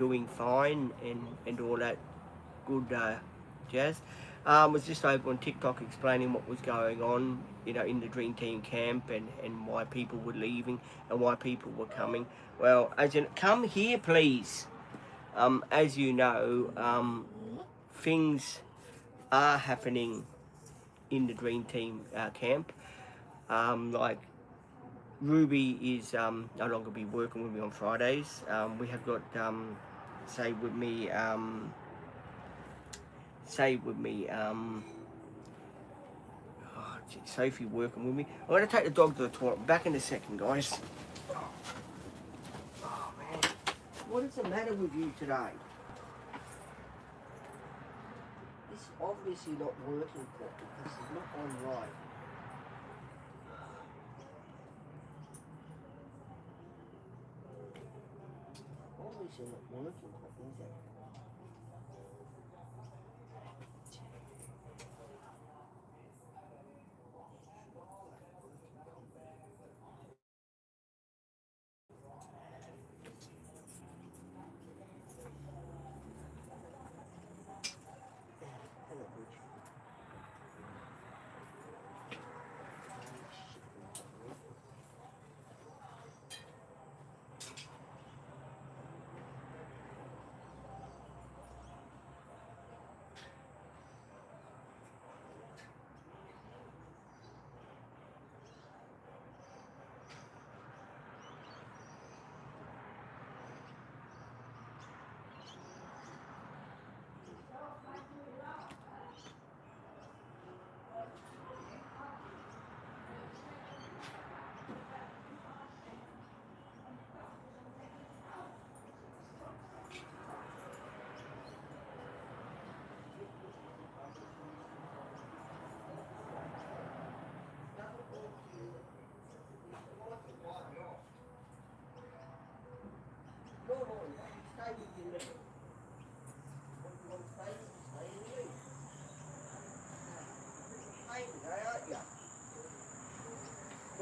doing fine and all that good jazz. Was just over on TikTok explaining what was going on, in the Dream Team camp and why people were leaving and why people were coming. Well, Agent, come here, please. As you know, things are happening in the Dream Team camp. Like Ruby is no longer be working with me on Fridays. We have got say with me say with me Sophie working with me. I'm going to take the dog to the toilet. Back in a second, guys. Oh man, what is the matter with you today? It's obviously not working properly because it's not on right. Obviously not working properly, is it?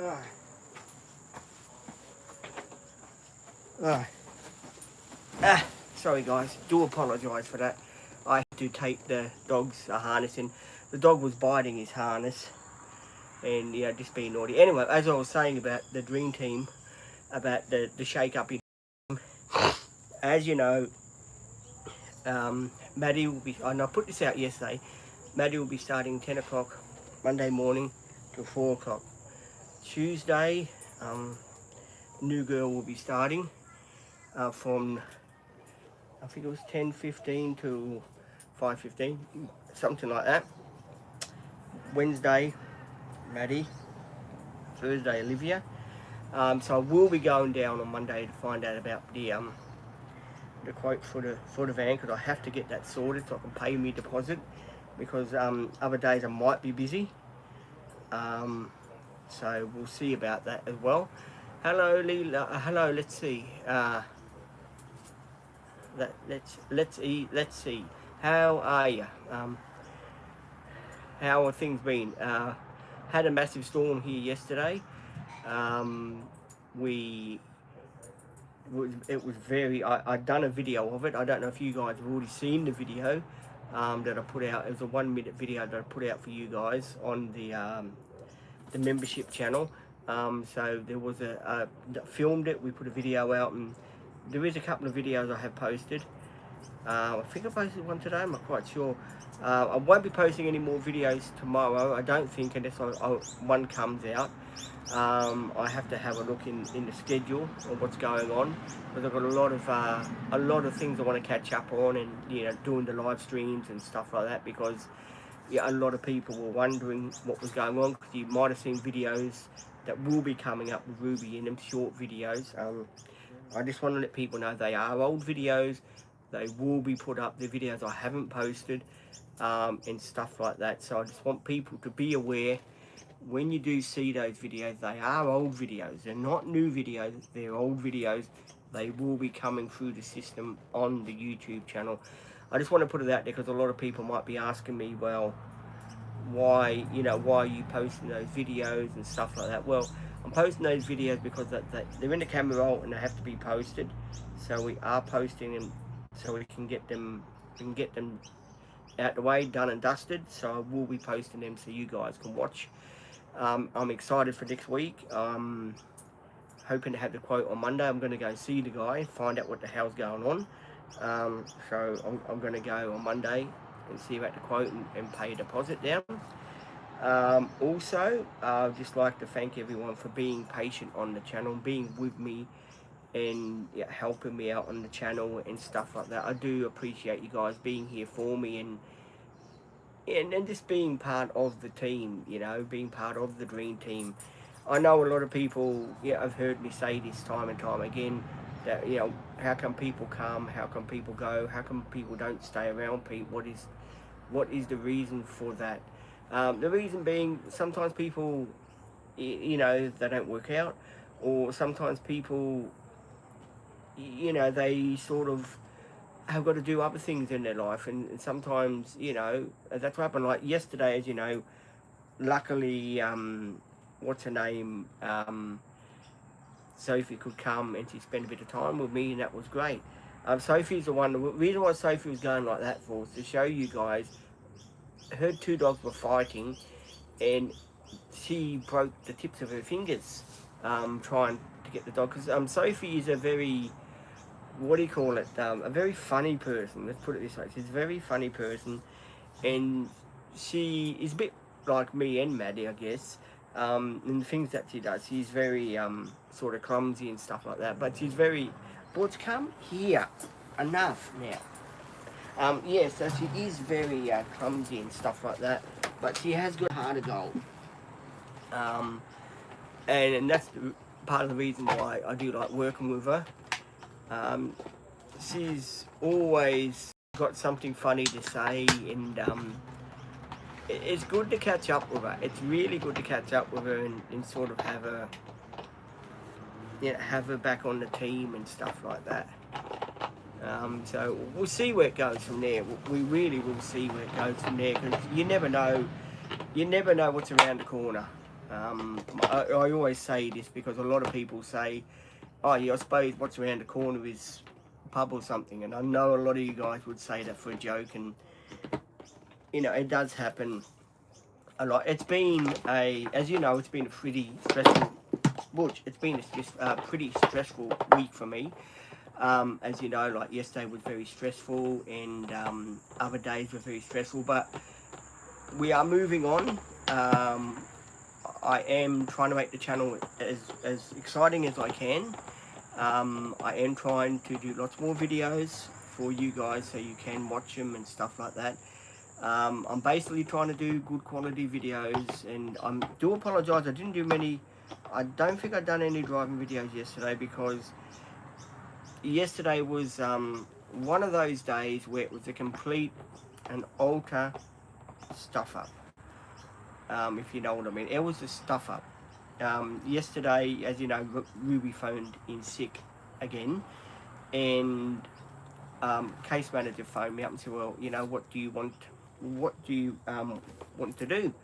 Alright. Alright. Sorry guys, do apologise for that. I had to take the dog's harness in. The dog was biting his harness and just being naughty. Anyway, as I was saying about the Dream Team, about the shake up in, as you know, Maddie will be, and I put this out yesterday, Maddie will be starting 10 o'clock Monday morning till 4 o'clock. Tuesday, new girl will be starting from, I think it was 10:15 to 5:15, something like that. Wednesday, Maddie. Thursday, Olivia. So I will be going down on Monday to find out about the quote for the van, because I have to get that sorted so I can pay me deposit, because other days I might be busy. So we'll see about that as well. Hello, Leela. Hello. Let's see. Let's see. How are you? How are things been? Had a massive storm here yesterday. It was very. I'd done a video of it. I don't know if you guys have already seen the video that I put out. It was a 1-minute video that I put out for you guys on the membership channel. So there was filmed it. We put a video out, and there is a couple of videos I have posted. I think I posted one today. I'm not quite sure. I won't be posting any more videos tomorrow, I don't think, unless one comes out. I have to have a look in the schedule of what's going on, because I've got a lot of things I want to catch up on, and doing the live streams and stuff like that, because a lot of people were wondering what was going on, because you might have seen videos that will be coming up with Ruby in them, short videos. I just want to let people know they are old videos. They will be put up, the videos I haven't posted, and stuff like that. So I just want people to be aware, when you do see those videos, they are old videos. They're not new videos, they're old videos. They will be coming through the system on the YouTube channel. I just want to put it out there, because a lot of people might be asking me, well, why are you posting those videos and stuff like that? Well, I'm posting those videos because they're in the camera roll and they have to be posted. So we are posting them so we can get them out the way, done and dusted. So I will be posting them so you guys can watch. I'm excited for next week. Hoping to have the quote on Monday. I'm going to go see the guy, find out what the hell's going on. So I'm going to go on Monday and see about the quote and pay a deposit down. Also, I'd just like to thank everyone for being patient on the channel, being with me and helping me out on the channel and stuff like that. I do appreciate you guys being here for me and just being part of the team, you know, being part of the dream team. I know a lot of people, have heard me say this time and time again, that, how come people come, how come people go, how come people don't stay around, Pete? What is the reason for that? The reason being, sometimes people, they don't work out, or sometimes people, they sort of have got to do other things in their life, and sometimes, that's what happened. Like yesterday, as you know, luckily, what's her name, Sophie could come and she spent a bit of time with me, and that was great. Sophie's the one. The reason why Sophie was going like that for was to show you guys. Her two dogs were fighting, and she broke the tips of her fingers trying to get the dog. Because Sophie is a very, a very funny person. Let's put it this way. She's a very funny person, and she is a bit like me and Maddie, I guess. And the things that she does, she's very sort of clumsy and stuff like that. But she's very, Butch, come here. Enough now. Yes, so she is very clumsy and stuff like that. But she has got a heart of gold. And that's part of the reason why I do like working with her. She's always got something funny to say, and it's good to catch up with her. It's really good to catch up with her and sort of have her back on the team and stuff like that. So we'll see where it goes from there. We really will see where it goes from there, because you never know what's around the corner. I always say this because a lot of people say, oh yeah, I suppose what's around the corner is a pub or something, and I know a lot of you guys would say that for a joke, and it does happen a lot. It's been as you know, it's been a pretty stressful, it's been a pretty stressful week for me. As you know, like yesterday was very stressful, and other days were very stressful, but we are moving on. I am trying to make the channel as exciting as I can. I am trying to do lots more videos for you guys so you can watch them and stuff like that. I'm basically trying to do good quality videos, and I do apologise, I didn't do many. I don't think I've done any driving videos yesterday, because yesterday was one of those days where it was a complete and utter stuff up. If you know what I mean. It was a stuff up. Yesterday, as you know, Ruby phoned in sick again, and case manager phoned me up and said, well, what do you want to do?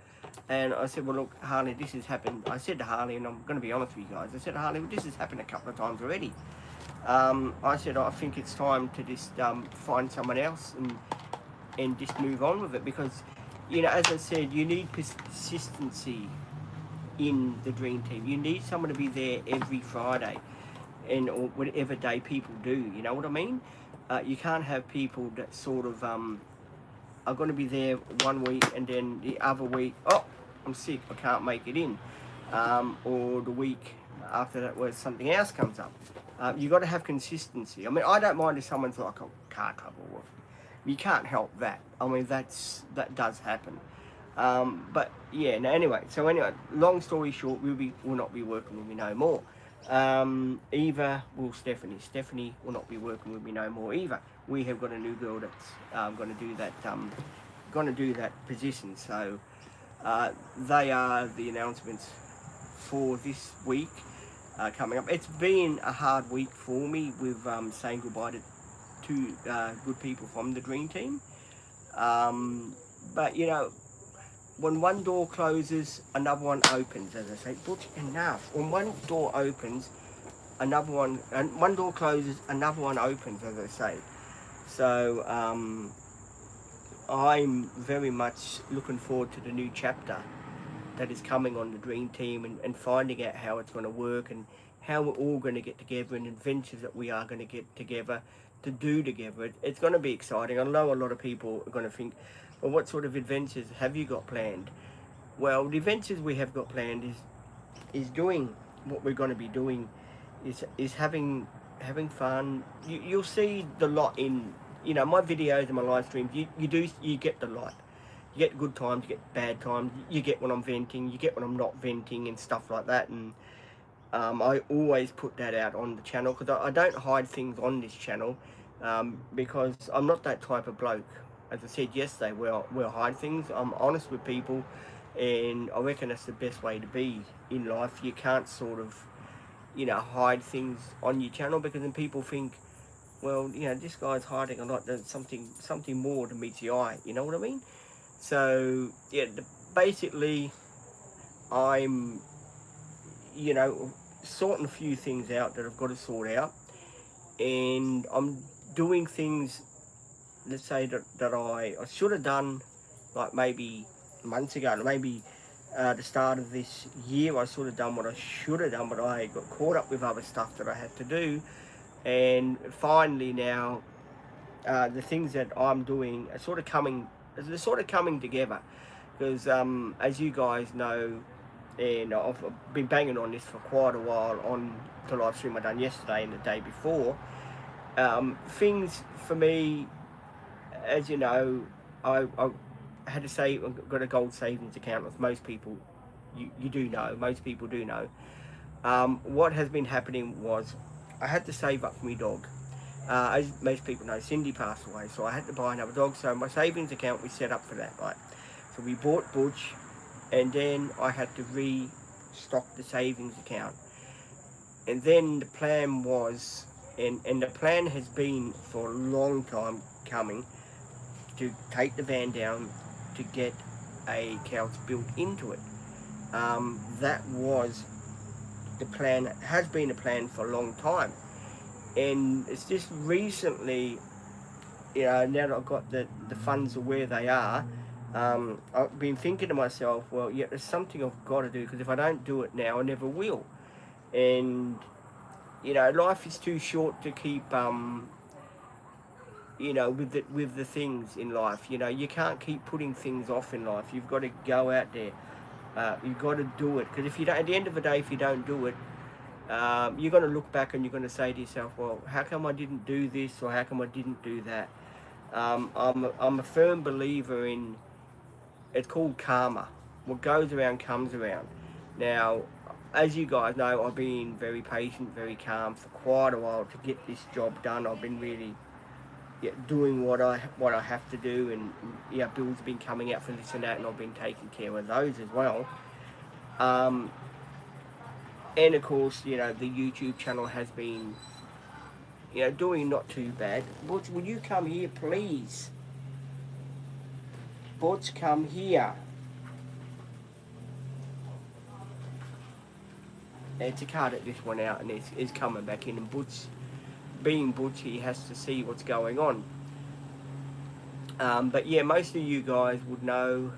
And I said, well, look, Harley, this has happened. I said to Harley, and I'm going to be honest with you guys, I said to Harley, well, this has happened a couple of times already. I said, I think it's time to just find someone else and just move on with it, because as I said, you need consistency in the dream team. You need someone to be there every Friday, or whatever day people do. You know what I mean? You can't have people that sort of are going to be there one week, and then the other week, oh, I'm sick, I can't make it in, or the week after that where something else comes up. You got to have consistency. I mean, I don't mind if someone's like a car trouble. You can't help that. I mean, that does happen. But yeah, no, anyway, long story short, will not be working with me no more. Either will Stephanie. Stephanie will not be working with me no more either. We have got a new girl that's going to do that position. So they are the announcements for this week coming up. It's been a hard week for me with saying goodbye to two good people from the dream team. But when one door closes, another one opens, as I say. Butch, enough. When one door opens, another one, and one door closes, another one opens, as I say. So I'm very much looking forward to the new chapter that is coming on the Dream Team, and finding out how it's going to work, and how we're all going to get together, and adventures that we are going to get together to do together. It's going to be exciting. I know a lot of people are going to think, well, what sort of adventures have you got planned? Well, the adventures we have got planned is doing what we're going to be doing, is having fun. You'll see the lot in, my videos and my live streams. You get the lot. You get good times, you get bad times, you get when I'm venting, you get when I'm not venting and stuff like that. And I always put that out on the channel, because I don't hide things on this channel, because I'm not that type of bloke. As I said yesterday, we'll hide things. I'm honest with people, and I reckon that's the best way to be in life. You can't sort of, hide things on your channel, because then people think, well, this guy's hiding a lot. There's something more to meet the eye. You know what I mean? So yeah, basically, I'm, sorting a few things out that I've got to sort out, and I'm doing things, let's say, that I should have done, like maybe months ago, maybe the start of this year. I sort of done what I should have done, but I got caught up with other stuff that I had to do, and finally now, the things that I'm doing are sort of coming together, because as you guys know, and I've been banging on this for quite a while on the live stream I done yesterday and the day before. Things for me, as you know, I had to say, I've got a gold savings account, as most people, you do know, most people do know. What has been happening was, I had to save up for my dog. As most people know, Cindy passed away, so I had to buy another dog. So my savings account was set up for that, right? So we bought Butch, and then I had to restock the savings account. And then the plan was, and the plan has been for a long time coming, to take the van down to get a couch built into it. That was the plan, has been a plan for a long time. And it's just recently, now that I've got the funds of where they are, I've been thinking to myself, well, yeah, there's something I've got to do, because if I don't do it now, I never will. And, life is too short to keep, with the things in life. You can't keep putting things off in life. You've got to go out there. You've got to do it. Because if you don't, at the end of the day, if you don't do it, you're going to look back and you're going to say to yourself, well, how come I didn't do this, or how come I didn't do that? I'm a firm believer in, it's called karma. What goes around comes around. Now, as you guys know, I've been very patient, very calm for quite a while to get this job done. I've been really doing what I have to do, and bills have been coming out for this and that, and I've been taking care of those as well. And of course, the YouTube channel has been, doing not too bad. Butch, will you come here, please? Butch, come here. And to cut this one out, and it's coming back in, and Butch, being Butch, he has to see what's going on. But yeah, most of you guys would know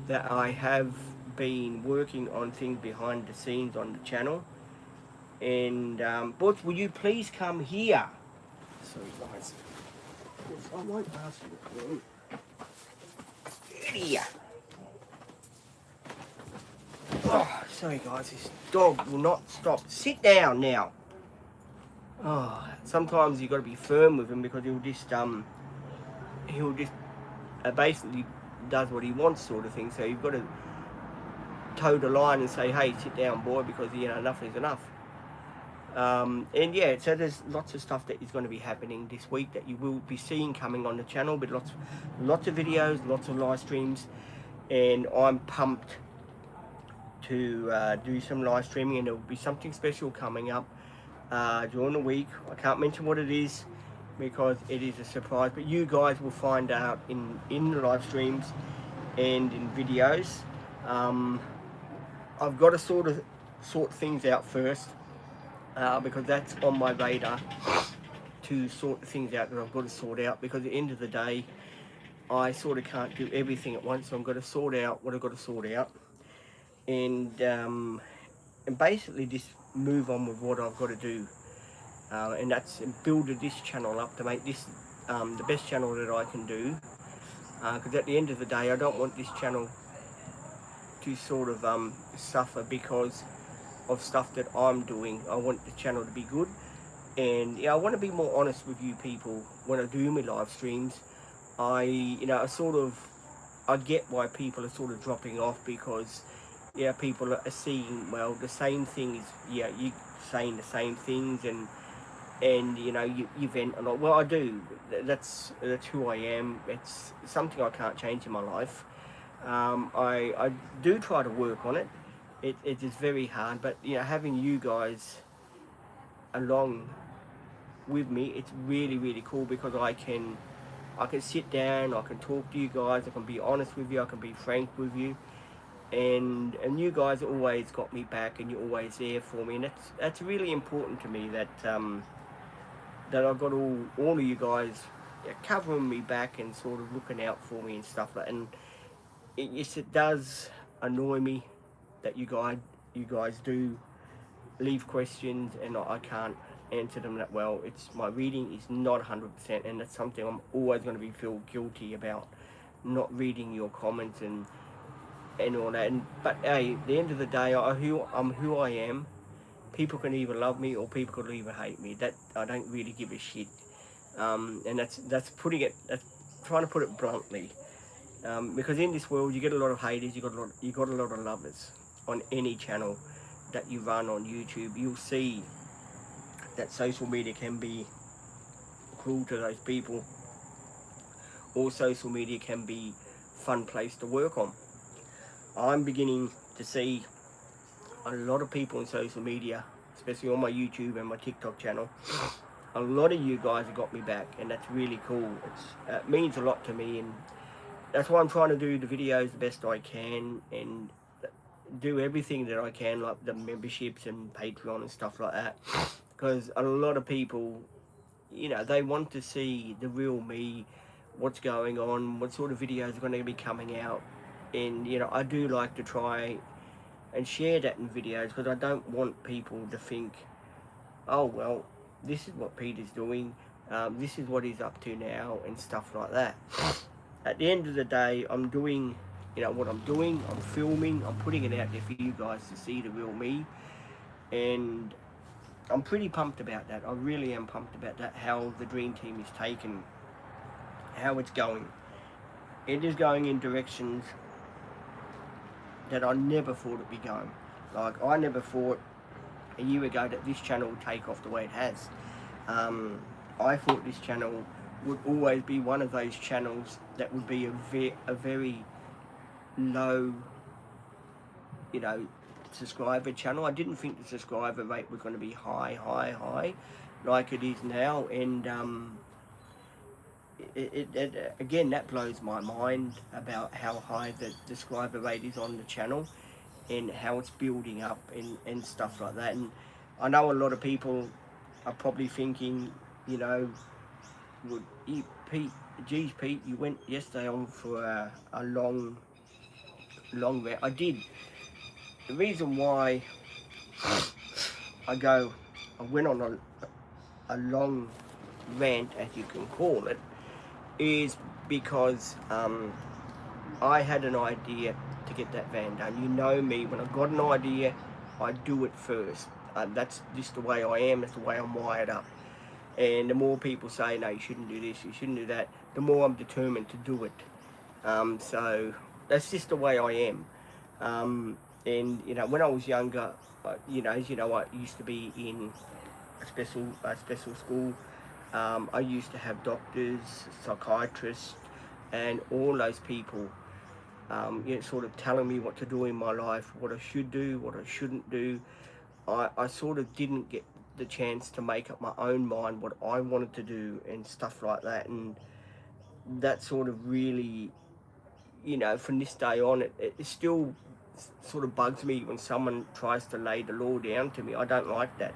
that I have been working on things behind the scenes on the channel. And Butch, will you please come here? Sorry guys, I won't ask you to come. Get here. Oh, sorry guys, this dog will not stop. Sit down now. Oh, sometimes you've got to be firm with him, because he'll just basically does what he wants, sort of thing. So you've got to toe the line and say, hey, sit down, boy, because enough is enough. And yeah, so there's lots of stuff that is going to be happening this week that you will be seeing coming on the channel, but lots of videos, lots of live streams, and I'm pumped to do some live streaming, and there will be something special coming up during the week. I can't mention what it is, because it is a surprise, but you guys will find out in the live streams and in videos. I've got to sort things out first, because that's on my radar, to sort the things out that I've got to sort out, because at the end of the day, I sort of can't do everything at once. So I'm going to sort out what I've got to sort out, and basically just move on with what I've got to do, and that's build this channel up to make this the best channel that I can do. Because at the end of the day, I don't want this channel to sort of suffer because of stuff that I'm doing. I want the channel to be good, and yeah, I want to be more honest with you people when I do my live streams. I get why people are sort of dropping off, because yeah, people are seeing, well, the same things. Yeah, you saying the same things, and you know, you vent a lot. Well, I do. That's who I am. It's something I can't change in my life. I do try to work on it. It is very hard, but you know, having you guys along with me, it's really cool, because I can sit down, I can talk to you guys, I can be honest with you, I can be frank with you, and you guys always got me back, and you're always there for me, and that's really important to me, that that I've got all of you guys covering me back and sort of looking out for me and stuff like that. And yes, it does annoy me that you guys do leave questions and I can't answer them that well. It's my reading is not 100%, and that's something I'm always going to feel guilty about, not reading your comments and all that. But hey, at the end of the day, I'm who I am. People can either love me or people can either hate me. That I don't really give a shit. And that's trying to put it bluntly. Because in this world, you get a lot of haters, you got a lot of lovers. On any channel that you run on YouTube, you'll see that social media can be cruel to those people, or social media can be a fun place to work on. I'm beginning to see a lot of people on social media, especially on my YouTube and my TikTok channel. A lot of you guys have got me back, and that's really cool. It means a lot to me, and that's why I'm trying to do the videos the best I can, and do everything that I can, like the memberships and Patreon and stuff like that, because a lot of people, you know, they want to see the real me, what's going on, what sort of videos are going to be coming out. And you know, I do like to try and share that in videos, because I don't want people to think, oh well, this is what Peter's doing, this is what he's up to now and stuff like that. At the end of the day, I'm doing, you know, what I'm doing, I'm filming, I'm putting it out there for you guys to see the real me, and I'm pretty pumped about that. I really am pumped about that, how the Dream Team is taken, how it's going. It is going in directions that I never thought it'd be going. Like, I never thought a year ago that this channel would take off the way it has. I thought this channel would always be one of those channels that would be a very low, you know, subscriber channel. I didn't think the subscriber rate was going to be high like it is now, and again, that blows my mind about how high the subscriber rate is on the channel, and how it's building up and stuff like that. And I know a lot of people are probably thinking, you know, Pete, geez Pete, you went yesterday on for a long rant. I did. The reason why I went on a long rant, as you can call it, is because I had an idea to get that van done. You know me, when I've got an idea, I do it first. That's just the way I am, that's the way I'm wired up. And the more people say, no, you shouldn't do this, you shouldn't do that, the more I'm determined to do it. So that's just the way I am. And you know, when I was younger, you know, as you know, I used to be in a special school. I used to have doctors, psychiatrists, and all those people, you know, sort of telling me what to do in my life, what I should do, what I shouldn't do. I sort of didn't get the chance to make up my own mind what I wanted to do and stuff like that. And that sort of really, you know, from this day on, it still sort of bugs me when someone tries to lay the law down to me. I don't like that.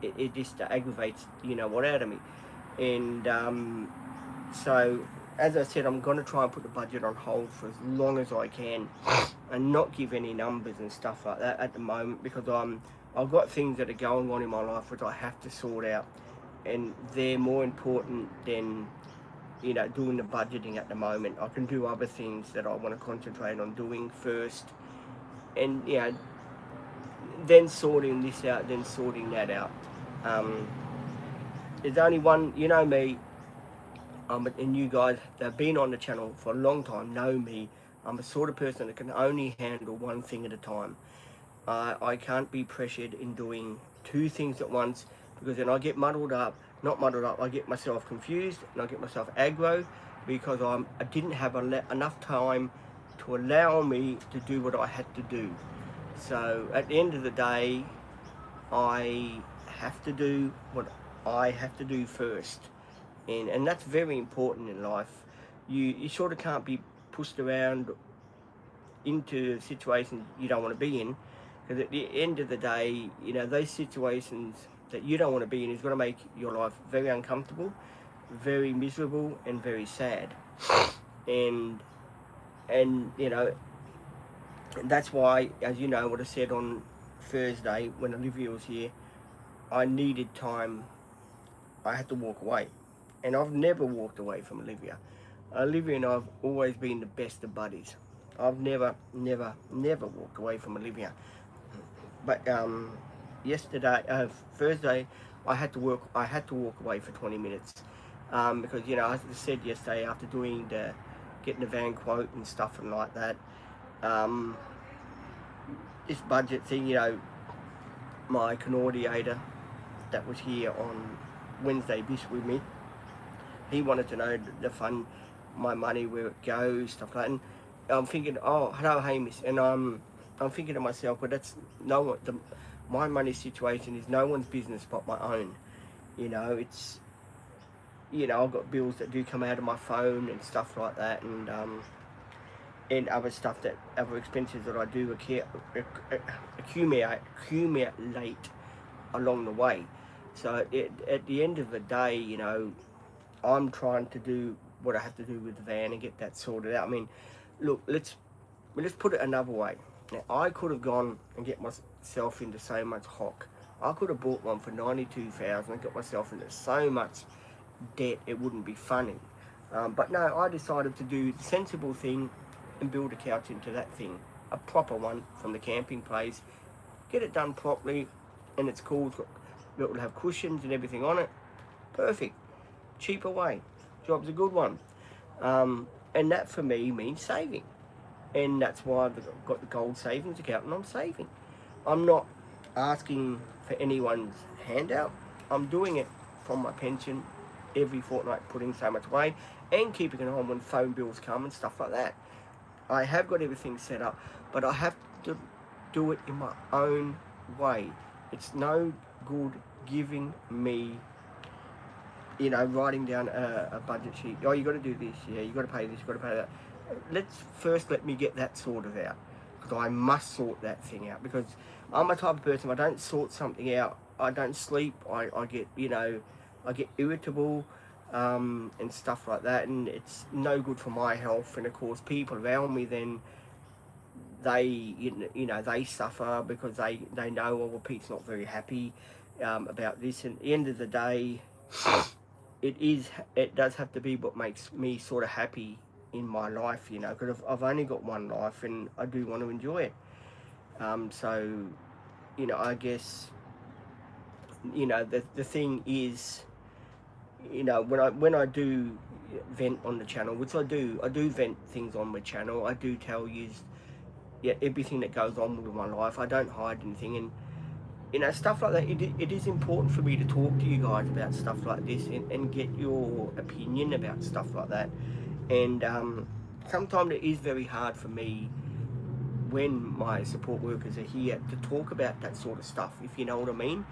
it just aggravates, you know what, out of me. And so, as I said, I'm going to try and put the budget on hold for as long as I can, and not give any numbers and stuff like that at the moment, because I've got things that are going on in my life which I have to sort out, and they're more important than, you know, doing the budgeting at the moment. I can do other things that I want to concentrate on doing first, and, you know, then sorting this out, then sorting that out. Um, there's only one, you know me, and you guys that have been on the channel for a long time know me. I'm the sort of person that can only handle one thing at a time. I can't be pressured in doing two things at once, because then I get not muddled up, I get myself confused and I get myself aggro, because I didn't have enough time to allow me to do what I had to do. So at the end of the day, I have to do what I have to do first. And that's very important in life. You sort of can't be pushed around into situations you don't want to be in, because at the end of the day, you know, those situations that you don't want to be in is going to make your life very uncomfortable, very miserable, and very sad. And you know, that's why, as you know what I said on Thursday when Olivia was here, I needed time. I had to walk away, and I've never walked away from Olivia. Olivia and I have always been the best of buddies. I've never walked away from Olivia. But Thursday, I had to walk away for 20 minutes, because, you know, as I said yesterday, after getting the van quote and stuff and like that, this budget thing, you know, my coordinator that was here on Wednesday with me, he wanted to know the my money, where it goes, stuff like that. And I'm thinking, oh, hello, Hamish, and I'm thinking to myself, well, that's my money situation is no one's business but my own. You know, it's, you know, I've got bills that do come out of my phone and stuff like that, and other expenses that I do accumulate along the way. So at the end of the day, you know, I'm trying to do what I have to do with the van and get that sorted out. I mean, look, let's put it another way. Now, I could have gone and get myself into so much hock. I could have bought one for $92,000 and got myself into so much debt it wouldn't be funny. But no, I decided to do the sensible thing and build a couch into that thing, a proper one from the camping place. Get it done properly, and it's cool. It will have cushions and everything on it. Perfect. Cheaper way. Job's a good one. And that for me means saving. And that's why I've got the gold savings account, and I'm saving. I'm not asking for anyone's handout. I'm doing it from my pension every fortnight, putting so much away and keeping an eye on when phone bills come and stuff like that. I have got everything set up, but I have to do it in my own way. It's no good giving me, you know, writing down a budget sheet. Oh, you got to do this. Yeah, you got to pay this. You got to pay that. Let me get that sorted out, because I must sort that thing out, because I'm a type of person, if I don't sort something out, I don't sleep. I get, you know, I get irritable, and stuff like that, and it's no good for my health. And of course, people around me, then they, you know, they suffer, because they know, well, Pete's not very happy about this. And at the end of the day, it does have to be what makes me sort of happy in my life, you know, because I've only got one life, and I do want to enjoy it. So, you know, I guess, you know, the thing is, you know, when I do vent on the channel, which I do vent things on my channel. I do tell you, yeah, everything that goes on with my life. I don't hide anything, and, you know, stuff like that. It is important for me to talk to you guys about stuff like this, and get your opinion about stuff like that. And sometimes it is very hard for me when my support workers are here to talk about that sort of stuff, if you know what I mean.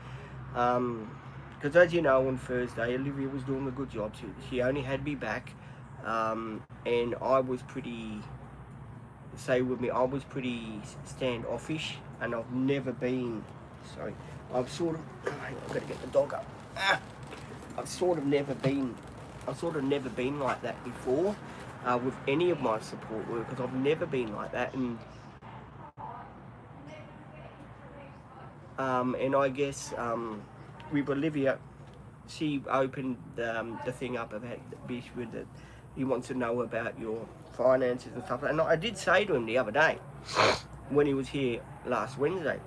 Because as you know, on Thursday, Olivia was doing a good job. She only had me back, and I was pretty, say with me, I was pretty standoffish, and I've never been Sorry, I've sort of, hang on, I've got to get the dog up. I've sort of never been like that before with any of my support workers. I've never been like that, and I guess with Olivia, she opened the thing up about Bish with it. He wants to know about your finances and stuff. And I did say to him the other day when he was here last Wednesday,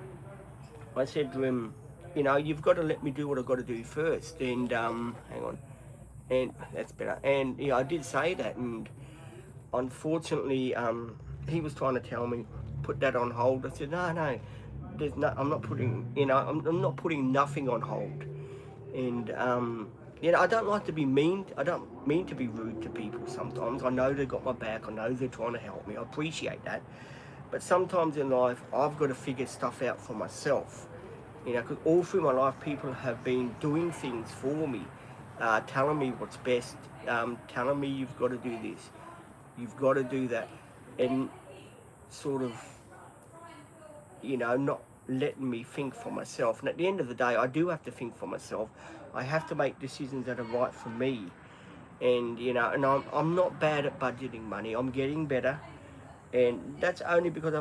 I said to him, you know, you've got to let me do what I've got to do first. And hang on, and that's better. And yeah, I did say that, and unfortunately, he was trying to tell me put that on hold. I said no, there's no. I'm not putting, you know, I'm not putting nothing on hold. And you know, I don't like to be mean. I don't mean to be rude to people. Sometimes I know they've got my back. I know they're trying to help me. I appreciate that. But sometimes in life, I've got to figure stuff out for myself. You know, because all through my life, people have been doing things for me, telling me what's best, telling me you've got to do this, you've got to do that, and sort of, you know, not letting me think for myself. And at the end of the day, I do have to think for myself. I have to make decisions that are right for me. And, you know, and I'm not bad at budgeting money. I'm getting better. And that's only because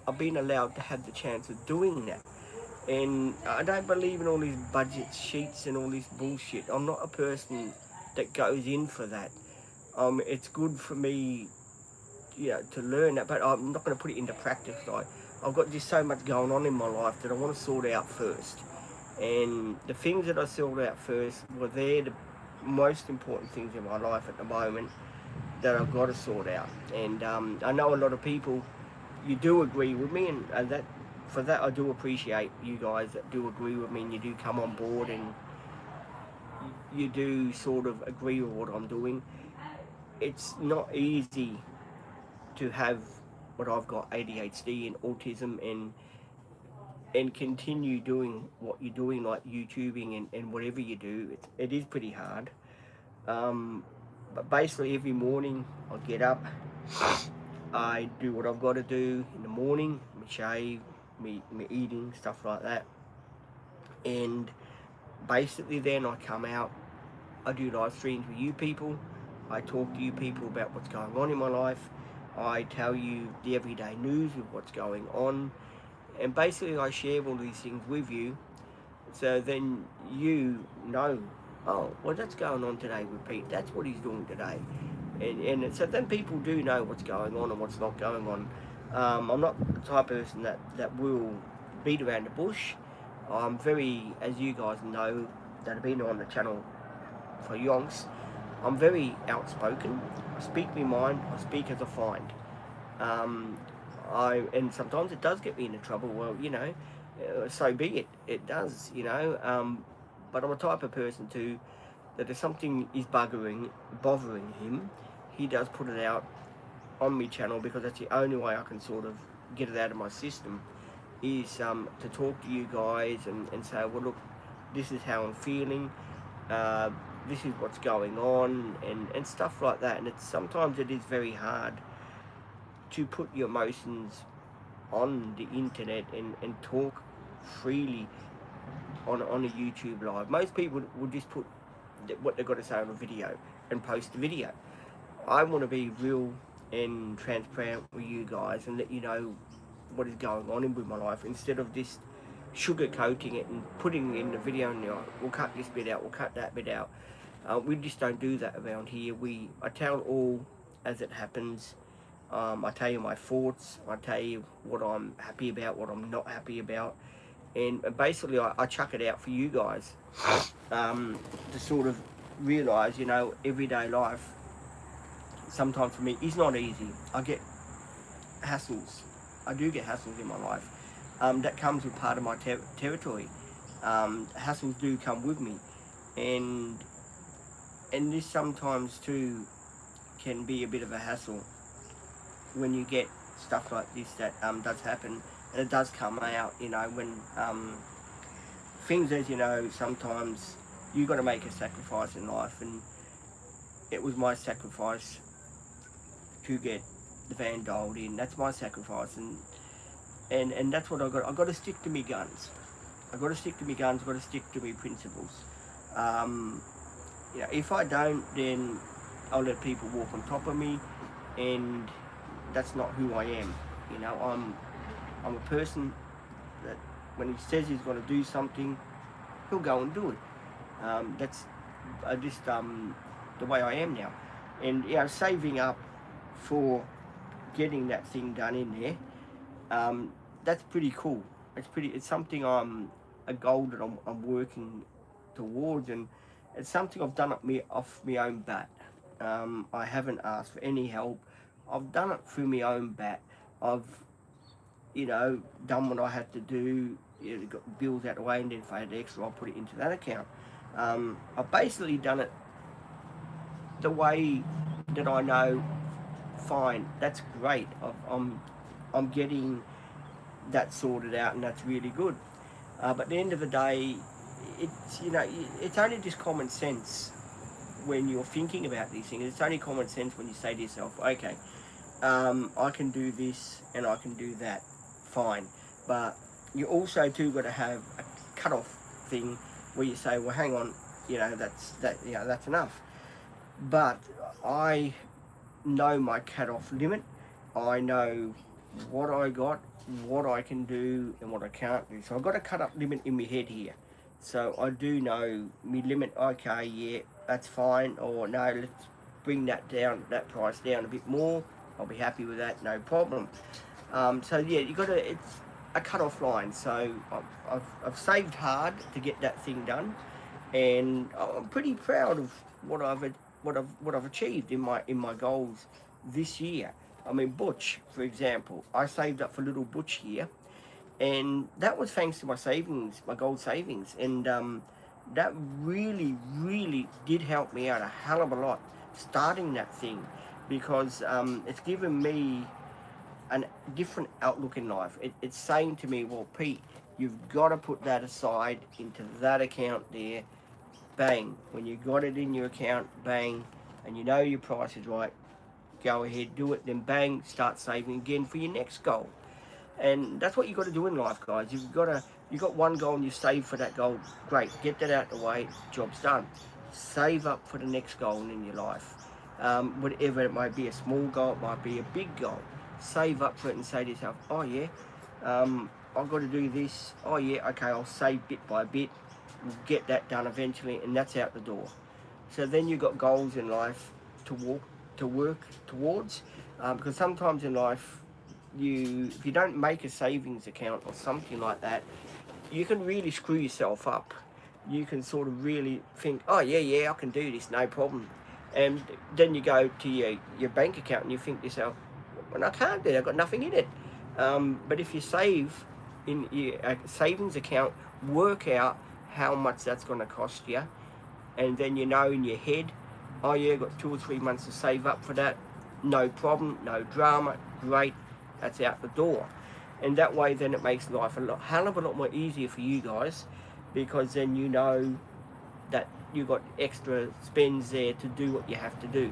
I've been allowed to have the chance of doing that. And I don't believe in all these budget sheets and all this bullshit. I'm not a person that goes in for that. It's good for me, you know, to learn that, but I'm not going to put it into practice. Like, I've got just so much going on in my life that I want to sort out first. And the things that I sorted out first were the most important things in my life at the moment that I've got to sort out. And I know a lot of people, you do agree with me, and that for that I do appreciate you guys that do agree with me, and you do come on board, and you do sort of agree with what I'm doing. It's not easy to have what I've got, ADHD and autism, and continue doing what you're doing, like YouTubing and whatever you do. It is pretty hard. But basically every morning I get up, I do what I've got to do in the morning, me shave, me eating, stuff like that. And basically then I come out, I do live streams with you people, I talk to you people about what's going on in my life, I tell you the everyday news of what's going on, and basically I share all these things with you, so then you know, oh, well, that's going on today with Pete, that's what he's doing today. And so then people do know what's going on and what's not going on. I'm not the type of person that will beat around the bush. I'm very, as you guys know, that have been on the channel for yonks, I'm very outspoken. I speak my mind, I speak as I find. And sometimes it does get me into trouble. Well, you know, so be it. It does, you know. But I'm a type of person too that if something is bothering him, he does put it out on my channel, because that's the only way I can sort of get it out of my system, is to talk to you guys and say, well, look, this is how I'm feeling, this is what's going on, and stuff like that. And sometimes it is very hard to put your emotions on the internet and talk freely on a YouTube live. Most people will just put what they've got to say on a video and post the video. I want to be real and transparent with you guys and let you know what is going on with my life, instead of just sugarcoating it and putting it in the video and, you know, we'll cut this bit out, we'll cut that bit out. We just don't do that around here. I tell all as it happens. I tell you my thoughts, I tell you what I'm happy about, what I'm not happy about, and basically I chuck it out for you guys to sort of realise, you know, everyday life sometimes for me is not easy. I get hassles. I do get hassles in my life. That comes with part of my territory. Hassles do come with me, and this sometimes too can be a bit of a hassle when you get stuff like this that does happen, and it does come out, you know, when things, as you know, sometimes you got to make a sacrifice in life, and it was my sacrifice to get the van dialed in. That's my sacrifice, and that's what I got to stick to me guns. I've got to stick to my guns, I've got to stick to my principles. You know, if I don't, then I'll let people walk on top of me, and that's not who I am. You know, I'm a person that when he says he's going to do something, he'll go and do it. That's just the way I am now. And you know, saving up for getting that thing done in there, that's pretty cool. It's something a goal that I'm working towards, and it's something I've done off my own bat. I haven't asked for any help. I've done it through my own bat. I've, you know, done what I had to do. You know, got bills out of the way, and then if I had extra, I'll put it into that account. I've basically done it the way that I know. Fine, that's great. I'm getting that sorted out, and that's really good. But at the end of the day, it's, you know, it's only just common sense when you're thinking about these things. It's only common sense when you say to yourself, okay, I can do this and I can do that, fine. But you also too got to have a cut-off thing where you say, well, hang on, you know, that's enough. But I know my cut-off limit. I know what I got, what I can do, and what I can't do. So I've got a cut-off limit in my head here. So I do know my limit. Okay, yeah, that's fine. Or no, let's bring that down, that price down a bit more. I'll be happy with that, no problem. So yeah, you got to. It's a cut-off line. So I've saved hard to get that thing done, and I'm pretty proud of what I've achieved in my goals this year. I mean, Butch, for example, I saved up for little Butch here, and that was thanks to my savings, my gold savings, and that really did help me out a hell of a lot starting that thing, because it's given me a different outlook in life. It's saying to me, well, Pete, you've got to put that aside into that account there. Bang, when you got it in your account, bang, and you know your price is right, go ahead, do it, then bang, start saving again for your next goal. And that's what you got to do in life, guys. You've got one goal and you save for that goal. Great, get that out of the way, job's done. Save up for the next goal in your life. Whatever it might be, a small goal, it might be a big goal. Save up for it and say to yourself, oh yeah, I've got to do this. Oh yeah, okay, I'll save bit by bit. We'll get that done eventually, and that's out the door. So then you've got goals in life to work towards, because sometimes in life, if you don't make a savings account or something like that, you can really screw yourself up. You can sort of really think, oh yeah, I can do this, no problem. And then you go to your bank account and you think to yourself, well, I can't do it, I've got nothing in it. But if you save in your savings account, work out how much that's going to cost you, and then you know in your head, oh yeah, I've got 2 or 3 months to save up for that, no problem, no drama, great, that's out the door. And that way then it makes life hell of a lot more easier for you guys, because then you know that you've got extra spends there to do what you have to do.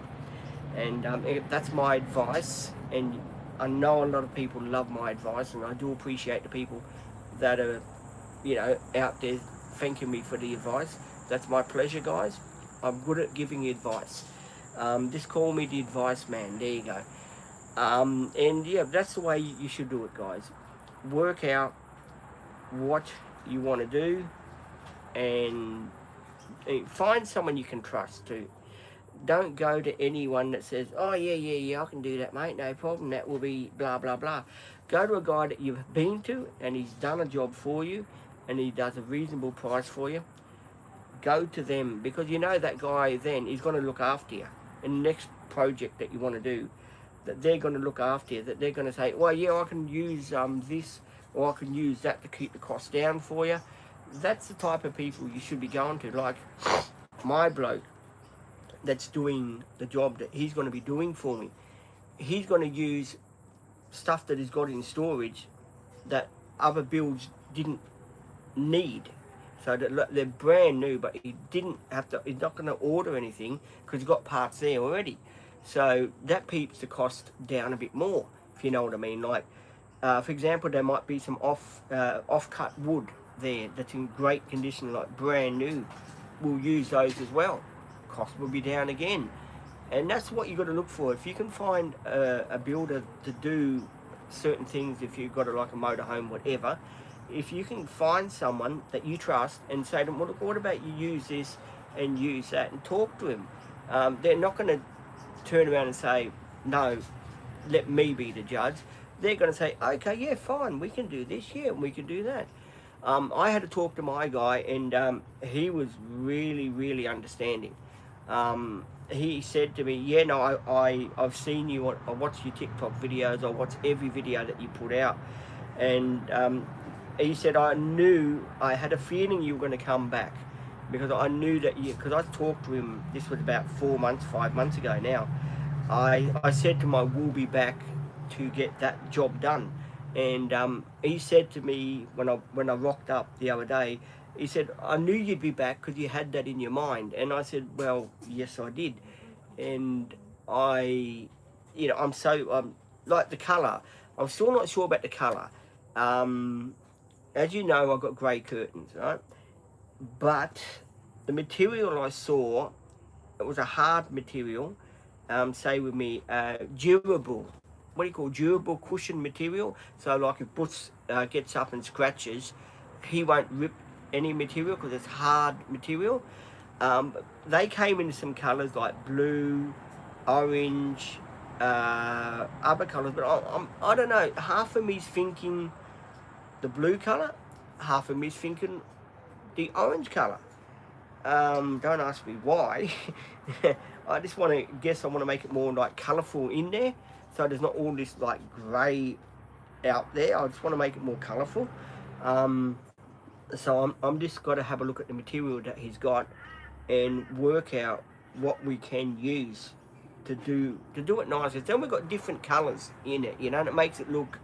And that's my advice, and I know a lot of people love my advice, and I do appreciate the people that are, you know, out there thanking me for the advice. That's my pleasure, guys. I'm good at giving you advice. Just call me the advice man. There you go. And yeah, that's the way you should do it, guys. Work out what you want to do, and find someone you can trust too. Don't go to anyone that says, oh yeah, I can do that, mate, no problem, that will be blah blah blah. Go to a guy that you've been to and he's done a job for you and he does a reasonable price for you. Go to them, because you know that guy then is going to look after you in the next project that you want to do, that they're going to look after you, that they're going to say, well yeah, I can use this, or I can use that to keep the cost down for you. That's the type of people you should be going to. Like my bloke that's doing the job that he's going to be doing for me, he's going to use stuff that he's got in storage that other builds didn't need. So they're brand new, but he didn't have to, he's not going to order anything because he's got parts there already. So that keeps the cost down a bit more, if you know what I mean. Like, for example, there might be some off-cut wood there that's in great condition, like brand new, we'll use those as well. Cost will be down again. And that's what you've got to look for. If you can find a builder to do certain things, if you've got like a motorhome, whatever, if you can find someone that you trust and say to them, well, look, what about you use this and use that, and talk to him. They're not going to turn around and say, no, let me be the judge. They're going to say, okay, yeah, fine, we can do this, yeah, we can do that. I had to talk to my guy, and he was really, really understanding. He said to me, yeah, no, I've seen you, I watch your TikTok videos, I watch every video that you put out. And he said, I had a feeling you were going to come back, because I knew that because I talked to him, this was about 5 months ago now. I said to him, I will be back to get that job done. And he said to me when I rocked up the other day, he said, I knew you'd be back because you had that in your mind. And I said, well, yes, I did. And I'm so, like the colour, I'm still not sure about the colour. As you know, I've got grey curtains, right? But the material I saw, it was a hard material, say with me, durable. What do you call durable cushion material? So like if Butch gets up and scratches, he won't rip any material because it's hard material. They came in some colours like blue, orange, other colours, but I don't know. Half of me's thinking the blue colour, half of me's thinking the orange colour. Don't ask me why. I just want to guess. I want to make it more like colourful in there, so there's not all this like grey out there. I just want to make it more colourful. So I'm just got to have a look at the material that he's got and work out what we can use to do it nicer. Then we've got different colours in it, and it makes it look,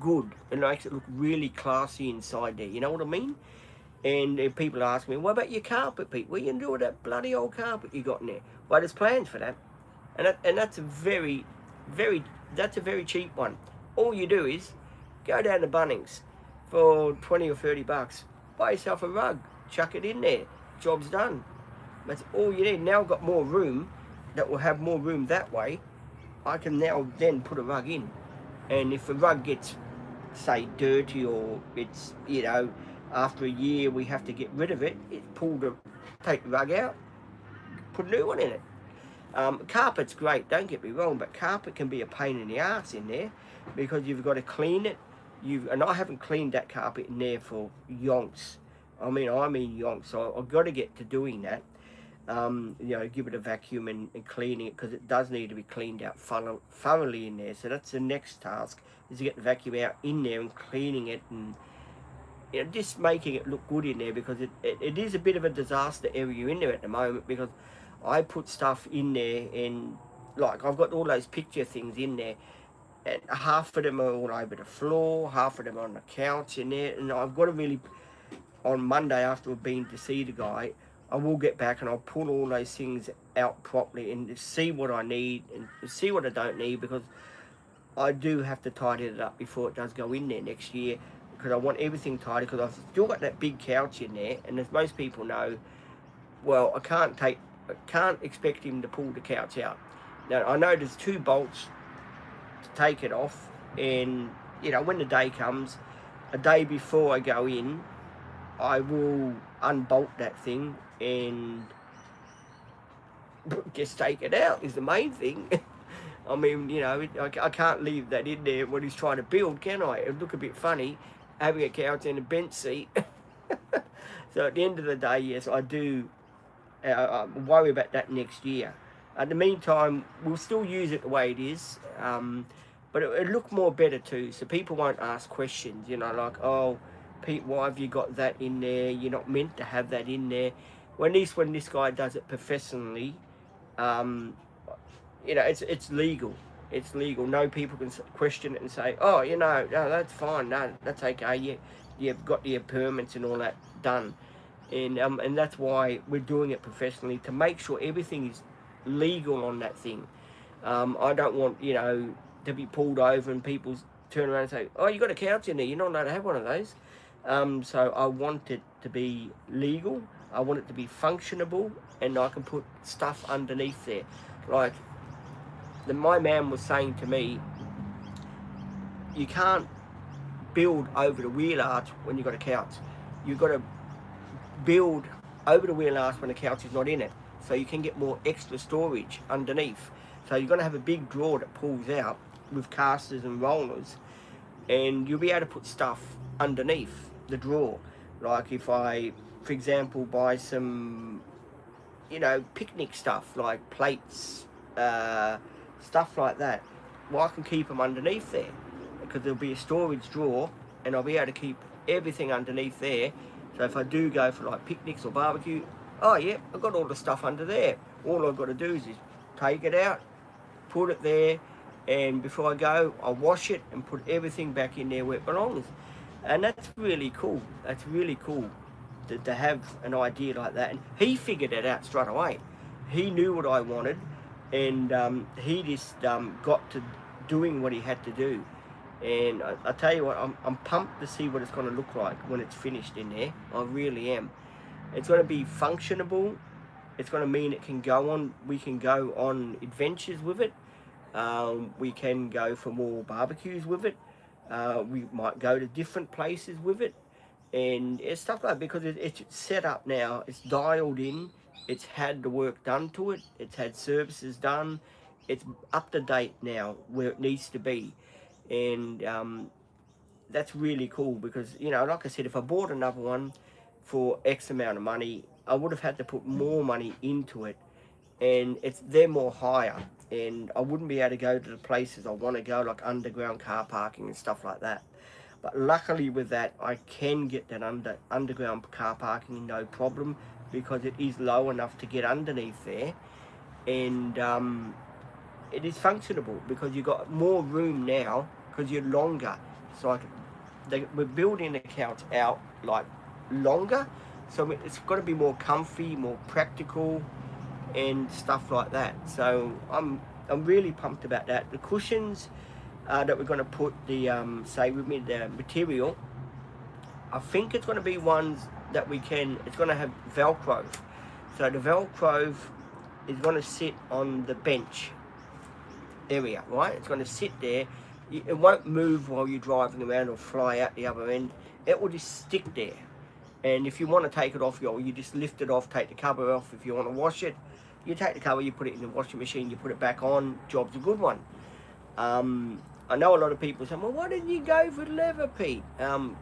good, and it makes it look really classy inside there. You know what I mean? And if people ask me, what about your carpet, Pete? What are you going to do with that bloody old carpet you got in there? Well, there's plans for that. And that's a very, that's a very cheap one. All you do is go down to Bunnings for 20 or 30 bucks, buy yourself a rug, chuck it in there, job's done. That's all you need. Now I've got more room, that will have more room that way. I can now then put a rug in. And if the rug gets, say, dirty, or it's, after a year we have to get rid of it, take the rug out, put a new one in it. Carpet's great, don't get me wrong, but carpet can be a pain in the ass in there, because you've got to clean it. And I haven't cleaned that carpet in there for yonks. I mean yonks, so I've got to get to doing that. Give it a vacuum and cleaning it, because it does need to be cleaned out thoroughly in there. So that's the next task, is to get the vacuum out in there and cleaning it, and just making it look good in there, because it is a bit of a disaster area in there at the moment, because I put stuff in there, and like I've got all those picture things in there, and half of them are all over the floor, half of them are on the couch in there, and I've got to really, on Monday after I've been to see the guy, I will get back and I'll pull all those things out properly and see what I need and see what I don't need, because I do have to tidy it up before it does go in there next year, because I want everything tidy, because I've still got that big couch in there, and as most people know, well, I can't expect him to pull the couch out. Now, I know there's 2 bolts to take it off, and, when the day comes, a day before I go in, I will unbolt that thing and just take it out, is the main thing. I mean, I can't leave that in there when he's trying to build, can I? It'd look a bit funny, having a couch and a bench seat. So at the end of the day, yes, I do worry about that next year. In the meantime, we'll still use it the way it is, but it'll look more better too, so people won't ask questions, like, oh, Pete, why have you got that in there? You're not meant to have that in there. When this guy does it professionally, it's legal. It's legal. No people can question it and say, oh, no, that's fine. No, that's okay. You've got your permits and all that done. And that's why we're doing it professionally, to make sure everything is legal on that thing. I don't want, to be pulled over and people turn around and say, oh, you got a couch in there. You're not allowed to have one of those. So I want it to be legal. I want it to be functionable, and I can put stuff underneath there. Like my man was saying to me, you can't build over the wheel arch when you've got a couch. You've got to build over the wheel arch when the couch is not in it, so you can get more extra storage underneath. So you're going to have a big drawer that pulls out with casters and rollers, and you'll be able to put stuff underneath the drawer. Like if I, for example, buy some, picnic stuff like plates, stuff like that, well, I can keep them underneath there because there'll be a storage drawer, and I'll be able to keep everything underneath there. So if I do go for like picnics or barbecue, oh yeah, I've got all the stuff under there. All I've got to do is take it out, put it there, and before I go, I'll wash it and put everything back in there where it belongs. And that's really cool. That's really cool to have an idea like that. And he figured it out straight away. He knew what I wanted, and he just got to doing what he had to do. And I tell you what, I'm pumped to see what it's going to look like when it's finished in there. I really am. It's going to be functionable. It's going to mean it can go on. We can go on adventures with it. We can go for more barbecues with it. We might go to different places with it, and it's stuff like that because it's set up now. It's dialed in. It's had the work done to it. It's had services done. It's up to date now where it needs to be. And that's really cool because, like I said, if I bought another one for X amount of money, I would have had to put more money into it, and they're more higher, and I wouldn't be able to go to the places I want to go, like underground car parking and stuff like that. But luckily with that, I can get that underground car parking no problem because it is low enough to get underneath there, and it is functionable because you've got more room now because you're longer. So we're building the couch out like longer, so it's got to be more comfy, more practical, and stuff like that. So I'm really pumped about that. The cushions that we're going to put the the material, I think it's going to be ones that it's going to have Velcro. So the Velcro is going to sit on the bench area, right? It's going to sit there. It won't move while you're driving around or fly out the other end. It will just stick there. And if you want to take it off, you just lift it off, take the cover off. If you want to wash it, you take the cover, you put it in the washing machine, you put it back on. Job's a good one. I know a lot of people say, well, why didn't you go for leather, Pete?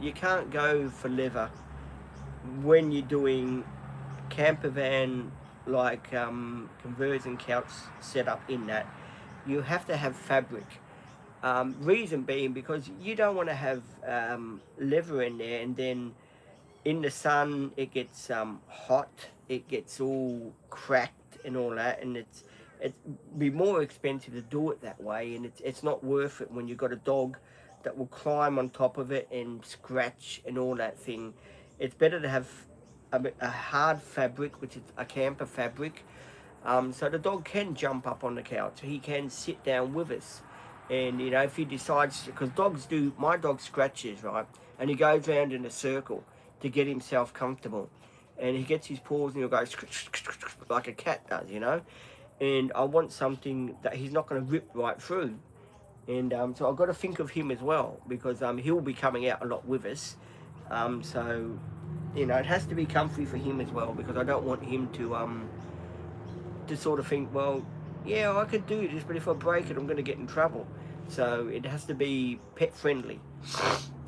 You can't go for leather when you're doing camper van, like conversion couch setup in that. You have to have fabric. Reason being because you don't want to have leather in there, and then in the sun it gets hot, it gets all cracked and all that, and it'd be more expensive to do it that way, and it's not worth it when you've got a dog that will climb on top of it and scratch and all that thing. It's better to have a hard fabric, which is a camper fabric, so the dog can jump up on the couch. He can sit down with us. And, if he decides, because my dog scratches, right? And he goes around in a circle to get himself comfortable. And he gets his paws and he'll go like a cat does, And I want something that he's not going to rip right through. And so I've got to think of him as well, because he'll be coming out a lot with us. So, it has to be comfy for him as well, because I don't want him to sort of think, well, yeah, I could do this, but if I break it, I'm going to get in trouble. So it has to be pet friendly.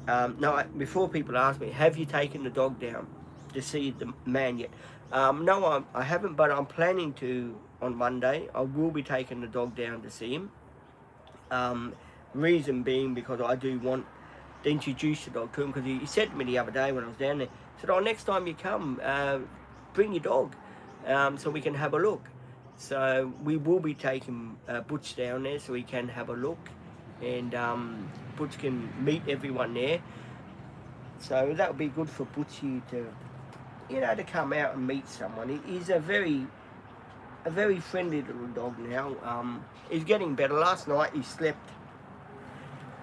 Now, before people ask me, have you taken the dog down to see the man yet? No, I haven't, but I'm planning to on Monday. I will be taking the dog down to see him. Reason being because I do want to introduce the dog to him, because he said to me the other day when I was down there, he said, next time you come, bring your dog so we can have a look. So we will be taking Butch down there so he can have a look, and Butch can meet everyone there. So that would be good for Butchie to, to come out and meet someone. He's a very friendly little dog now. He's getting better. Last night he slept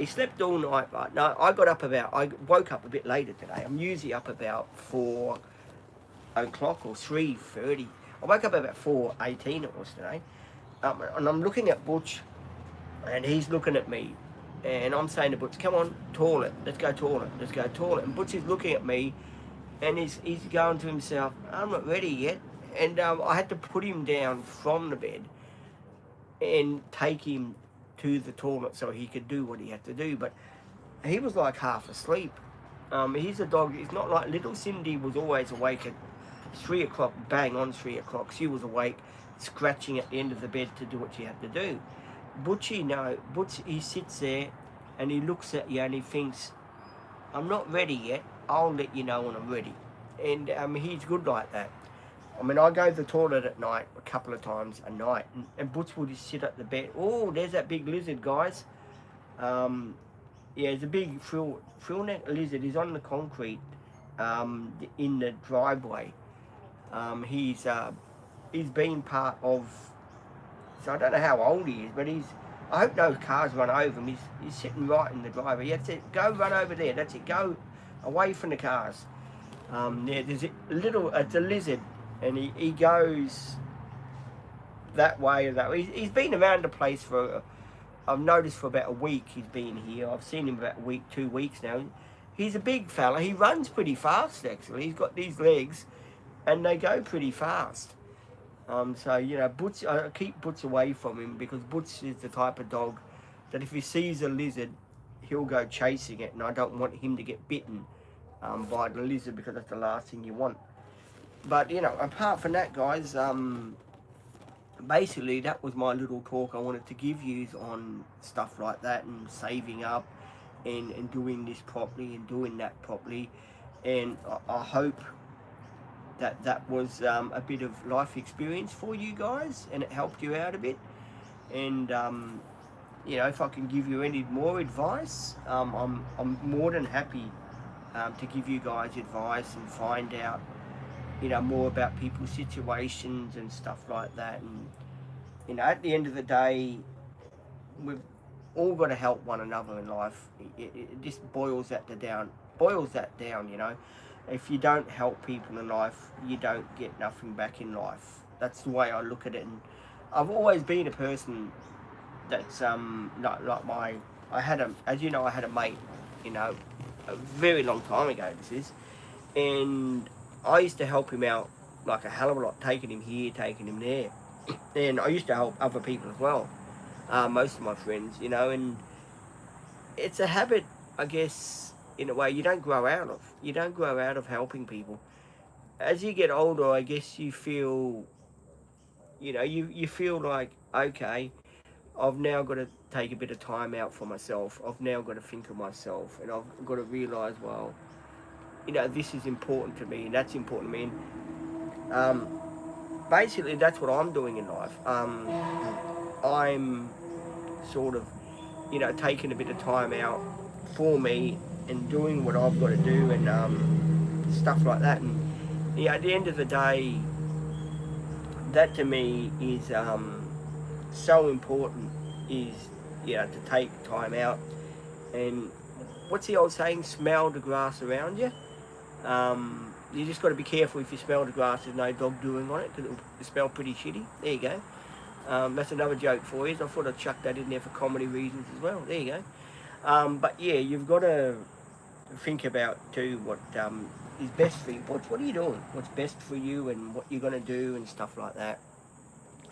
he slept all night, right? No, I woke up a bit later today. I'm usually up about 4 o'clock or 3:30. I woke up about 4:18 it was today. And I'm looking at Butch, and he's looking at me. And I'm saying to Butch, come on, toilet, let's go toilet, let's go toilet. And Butch is looking at me, and he's going to himself, I'm not ready yet. And I had to put him down from the bed and take him to the toilet so he could do what he had to do. But he was like half asleep. He's a dog. It's not like little Cindy was always awake at 3 o'clock, bang on 3 o'clock. She was awake, scratching at the end of the bed to do what she had to do. Butchie, no. Butch, he sits there and he looks at you and he thinks, I'm not ready yet. I'll let you know when I'm ready. And he's good like that. I mean, I go to the toilet at night a couple of times a night, and Butch will just sit at the bed. Oh, there's that big lizard, guys. Yeah, it's a big frill neck lizard. He's on the concrete in the driveway. He's been part of, so I don't know how old he is, but I hope no cars run over him. He's sitting right in the driveway. That's it. Go run over there. That's it. Go away from the cars. Yeah, there's it's a lizard. And he goes that way or that way. He's been around the place I've noticed for about a week he's been here. I've seen him about a week, 2 weeks now. He's a big fella. He runs pretty fast, actually. He's got these legs, and they go pretty fast. So, you know, Butch, I keep Butch away from him because Butch is the type of dog that if he sees a lizard, he'll go chasing it, and I don't want him to get bitten by the lizard because that's the last thing you want. But, you know, apart from that, guys, basically that was my little talk I wanted to give you on stuff like that and saving up and doing this properly and doing that properly. And I hope that was a bit of life experience for you guys and it helped you out a bit. And, you know, if I can give you any more advice, I'm more than happy to give you guys advice and find out, you know, more about people's situations and stuff like that. And, you know, at the end of the day, we've all got to help one another in life. It just boils that down, you know. If you don't help people in life, you don't get nothing back in life. That's the way I look at it. And I've always been a person that's, as you know, I had a mate, you know, a very long time ago this is, and I used to help him out like a hell of a lot, taking him here, taking him there. And I used to help other people as well, most of my friends, you know, and it's a habit, I guess, in a way you don't grow out of. You don't grow out of helping people. As you get older, I guess you feel, you know, you feel like, okay, I've now got to take a bit of time out for myself. I've now got to think of myself, and I've got to realise, well, you know, this is important to me and that's important to me. And basically that's what I'm doing in life. I'm sort of, you know, taking a bit of time out for me and doing what I've got to do and stuff like that. And, you know, at the end of the day, that to me is so important, is, you know, to take time out. And what's the old saying, smell the grass around you? You just got to be careful if you smell the grass there's no dog doing on it, because it'll smell pretty shitty. There you go. That's another joke for you. I thought I'd chuck that in there for comedy reasons as well. There you go. But yeah, you've got to think about too what is best for you. What are you doing? What's best for you and what you're going to do and stuff like that.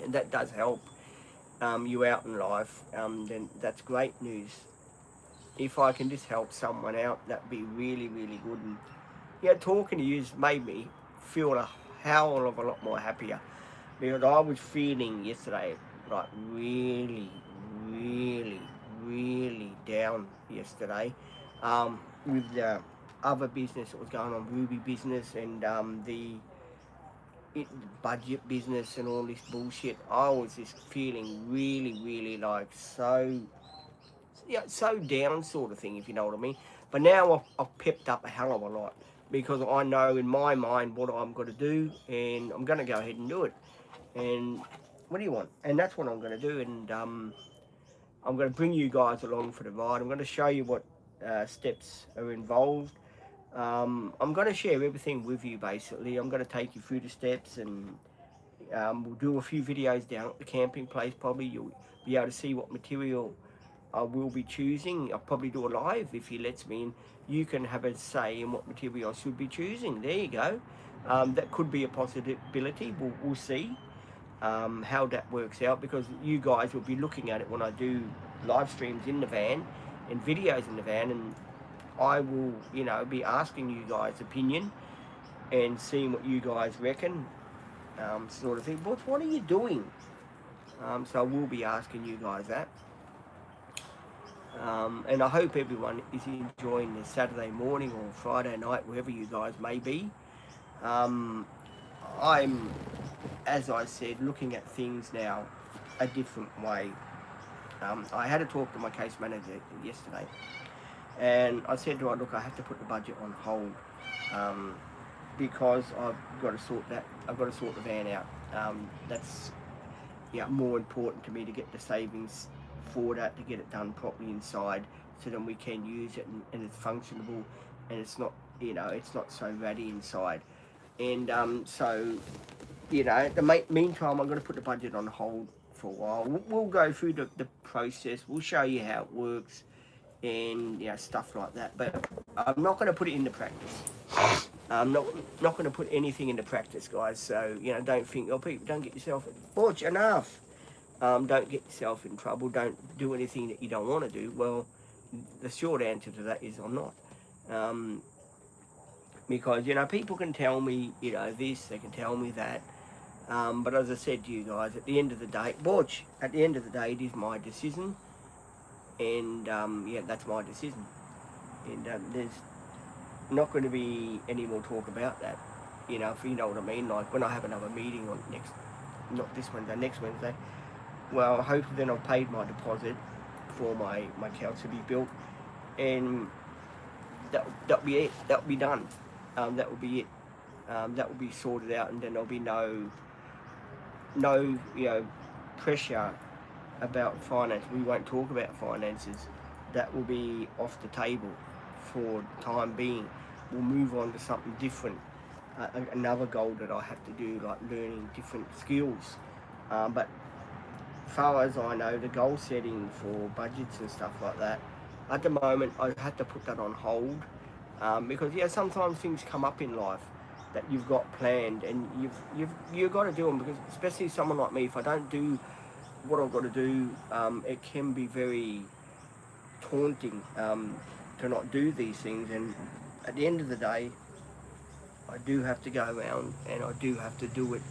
And that does help you out in life. Then that's great news. If I can just help someone out, that'd be really, really good. And, yeah, talking to you has made me feel a hell of a lot more happier, because I was feeling yesterday like really, really, really down yesterday with the other business that was going on, Ruby business and the budget business and all this bullshit. I was just feeling really, really like so down sort of thing, if you know what I mean. But now I've pepped up a hell of a lot, because I know in my mind what I'm going to do, and I'm going to go ahead and do it. And what do you want? And that's what I'm going to do. And I'm I'm going to bring you guys along for the ride. I'm going to show you what steps are involved. I'm going to share everything with you basically. I'm going to take you through the steps, and we'll do a few videos down at the camping place. Probably you'll be able to see what material I will be choosing. I'll probably do a live if he lets me, and you can have a say in what material I should be choosing. There you go. That could be a possibility. We'll see how that works out, because you guys will be looking at it when I do live streams in the van and videos in the van, and I will, you know, be asking you guys' opinion and seeing what you guys reckon, sort of thing. What are you doing? So I will be asking you guys that. And I hope everyone is enjoying this Saturday morning or Friday night, wherever you guys may be. I'm, as I said, looking at things now a different way. I had a talk to my case manager yesterday, and I said to her, look, I have to put the budget on hold, because I've got to sort the van out. That's more important to me, to get the savings for that, to get it done properly inside, so then we can use it, and it's functionable, and it's not, it's not so ratty inside. And so, at the meantime, I'm going to put the budget on hold for a while. We'll go through the process. We'll show you how it works, and stuff like that. But I'm not going to put it into practice. I'm not going to put anything into practice, guys. So don't think, people, don't get yourself watch enough. Don't get yourself in trouble. Don't do anything that you don't want to do. Well, the short answer to that is I'm not. Because people can tell me this, they can tell me that. But as I said to you guys, at the end of the day, it is my decision, and that's my decision, and there's not going to be any more talk about that, if you know what I mean. Like when I have another meeting on not this Wednesday, next Wednesday, well, hopefully then I've paid my deposit for my couch to be built, and that'll be it. That'll be done. That will be it. That will be sorted out, and then there'll be no pressure about finance. We won't talk about finances. That will be off the table for the time being. We'll move on to something different. Another goal that I have to do, like learning different skills. But as far as I know, the goal setting for budgets and stuff like that, at the moment I have to put that on hold, because sometimes things come up in life that you've got planned, and you've got to do them, because especially someone like me, if I don't do what I've got to do, it can be very taunting to not do these things. And at the end of the day, I do have to go around, and I do have to do it,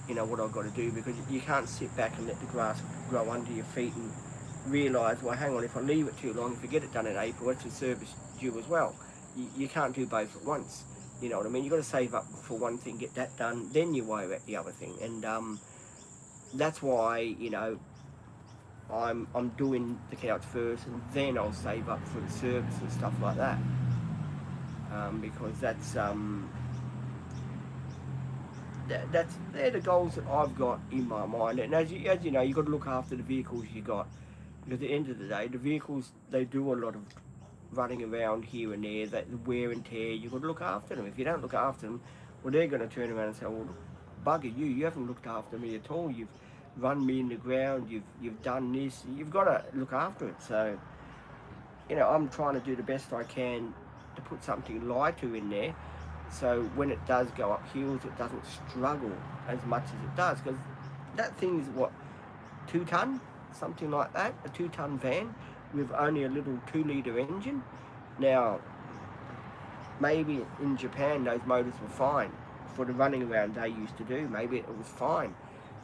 what I've got to do, because you can't sit back and let the grass grow under your feet and realise, well, hang on, if I leave it too long, if I get it done in April, it's a service due as well. You can't do both at once. You know what I mean? You've got to save up for one thing, get that done, then you worry about the other thing. And that's why, I'm doing the couch first, and then I'll save up for the service and stuff like that. Because they're the goals that I've got in my mind. And as you know, you've got to look after the vehicles you got. Because at the end of the day, the vehicles, they do a lot of running around here and there, that wear and tear. You've got to look after them. If you don't look after them, well, they're going to turn around and say, well, bugger you haven't looked after me at all. You've run me in the ground, you've done this. You've got to look after it. So, I'm trying to do the best I can to put something lighter in there, so when it does go up hills, it doesn't struggle as much as it does. Because that thing is, what, 2 ton? Something like that, a 2-ton van with only a little 2-litre engine. Now, maybe in Japan those motors were fine for the running around they used to do. Maybe it was fine.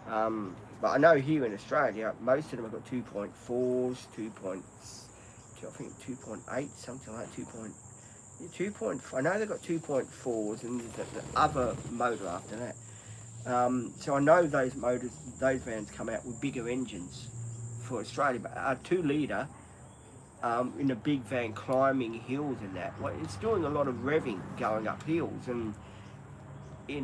But I know here in Australia, most of them have got 2.4s, I think 2.8, something like 2.4. I know they've got 2.4s, and there's the other motor after that. So I know those vans come out with bigger engines for Australia, but a 2-litre in a big van climbing hills and that, well, it's doing a lot of revving going up hills, and in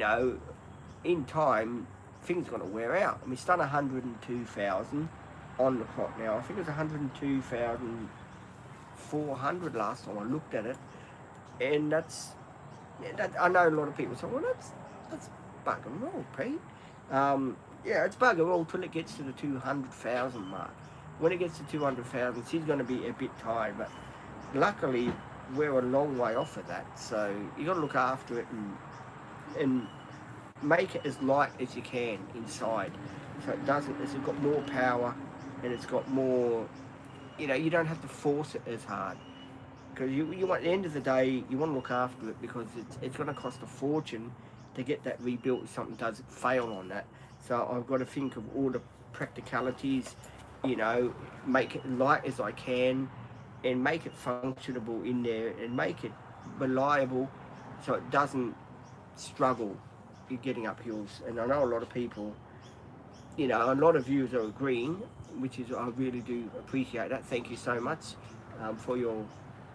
time things are going to wear out. I mean, it's done 102,000 on the clock now. I think it's 102,400 last time I looked at it, and that's, yeah, that, I know a lot of people say, well, that's bugger all, Pete. Yeah, it's bugger all till it gets to the 200,000 mark. When it gets to 200,000, she's going to be a bit tired, but luckily we're a long way off of that. So you got to look after it and make it as light as you can inside, so it doesn't. It's got more power, and it's got more. You know, you don't have to force it as hard, because you want, at the end of the day, you want to look after it, because it's going to cost a fortune to get that rebuilt if something does fail on that. So I've got to think of all the practicalities, you know, make it light as I can, and make it functionable in there, and make it reliable, so it doesn't struggle in getting up hills. And I know a lot of people, you know, a lot of viewers are agreeing, which is, I really do appreciate that. Thank you so much for your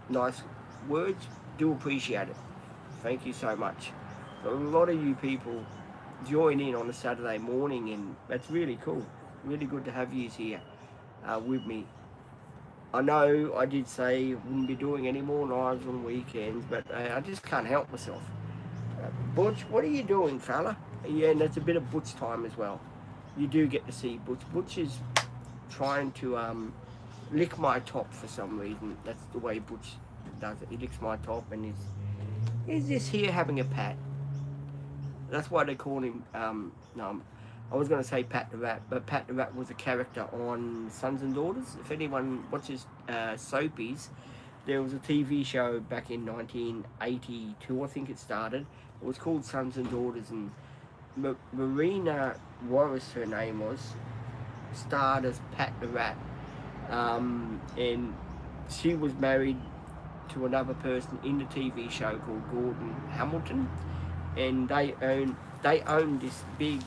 nice words. Do appreciate it. Thank you so much. A lot of you people join in on a Saturday morning, and that's really cool. Really good to have you here with me. I know I did say wouldn't be doing any more lives on weekends, but I just can't help myself. Butch, what are you doing, fella? Yeah, and it's a bit of Butch time as well. You do get to see Butch. Butch is trying to lick my top for some reason. That's the way Butch does it. He licks my top, and he's just here having a pat. That's why they call him, no, I was going to say Pat the Rat, but Pat the Rat was a character on Sons and Daughters. If anyone watches soapies, there was a TV show back in 1982, I think it started. It was called Sons and Daughters, and Marina Morris, her name was, starred as Pat the Rat. And she was married to another person in the TV show called Gordon Hamilton, and they owned this big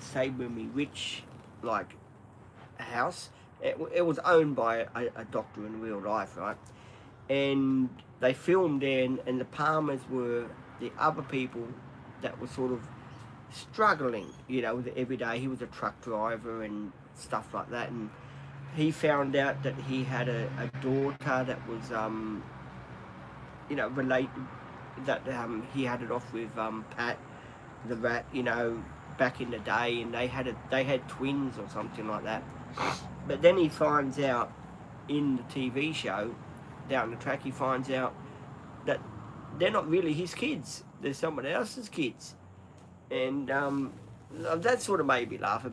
Sabermy rich like house. It was owned by a doctor in real life, right? And they filmed there, and the Palmers were the other people that were sort of struggling, you know, with it every day. He was a truck driver and stuff like that, and he found out that he had a daughter that was, you know, related, that he had it off with Pat the Rat, you know, back in the day, and they had twins or something like that. But then he finds out in the TV show, down the track, he finds out that they're not really his kids. They're someone else's kids. And that sort of made me laugh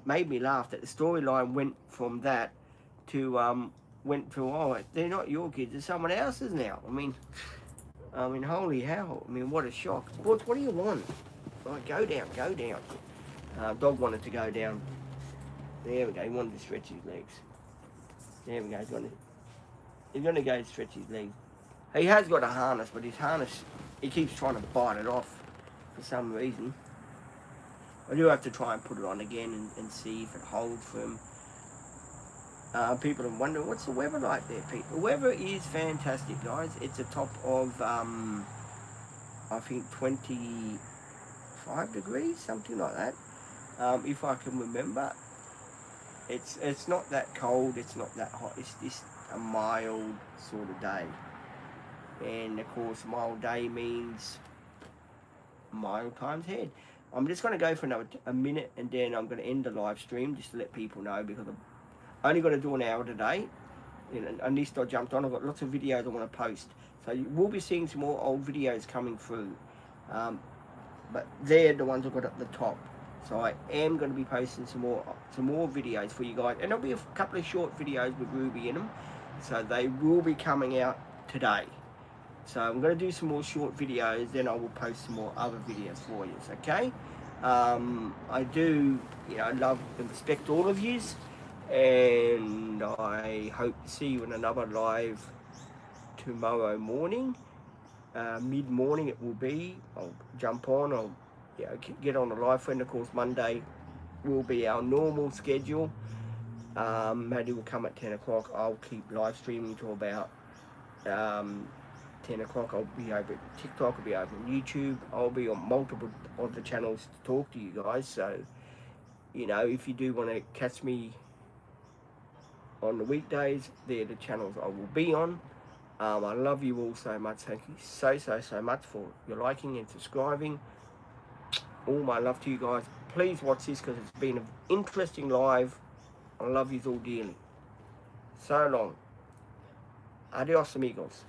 made me laugh that the storyline went from that to oh, they're not your kids, they're someone else's now. I mean, holy hell! I mean, what a shock. What do you want? Right, go down. Dog wanted to go down. There we go. He wanted to stretch his legs. There we go. He's gonna go stretch his legs. He has got a harness, but his harness, he keeps trying to bite it off for some reason. I do have to try and put it on again and see if it holds for him. People are wondering, what's the weather like there, Pete? The weather is fantastic, guys. It's a top of, I think 25 degrees, something like that. If I can remember. It's not that cold, it's not that hot. It's just a mild sort of day. And of course, mild day means mild times ahead. I'm just going to go for a minute, and then I'm going to end the live stream just to let people know, because I'm only going to do an hour today. And at least I jumped on. I've got lots of videos I want to post. So you will be seeing some more old videos coming through. But they're the ones I've got at the top. So I am going to be posting some more videos for you guys. And there'll be a couple of short videos with Ruby in them. So they will be coming out today. So I'm going to do some more short videos, then I will post some more other videos for you, okay? I do, you know, love and respect all of yous, and I hope to see you in another live tomorrow morning. Mid-morning it will be. I'll jump on, I'll get on the live feed. Of course, Monday will be our normal schedule. Maddie will come at 10 o'clock. I'll keep live streaming till about 10 o'clock. I'll be over at TikTok, I'll be over on YouTube. I'll be on multiple of the channels to talk to you guys. So, you know, if you do want to catch me on the weekdays, they're the channels I will be on. I love you all so much. Thank you so much for your liking and subscribing. All my love to you guys. Please watch this because it's been an interesting live. I love you all dearly. So long. Adios, amigos.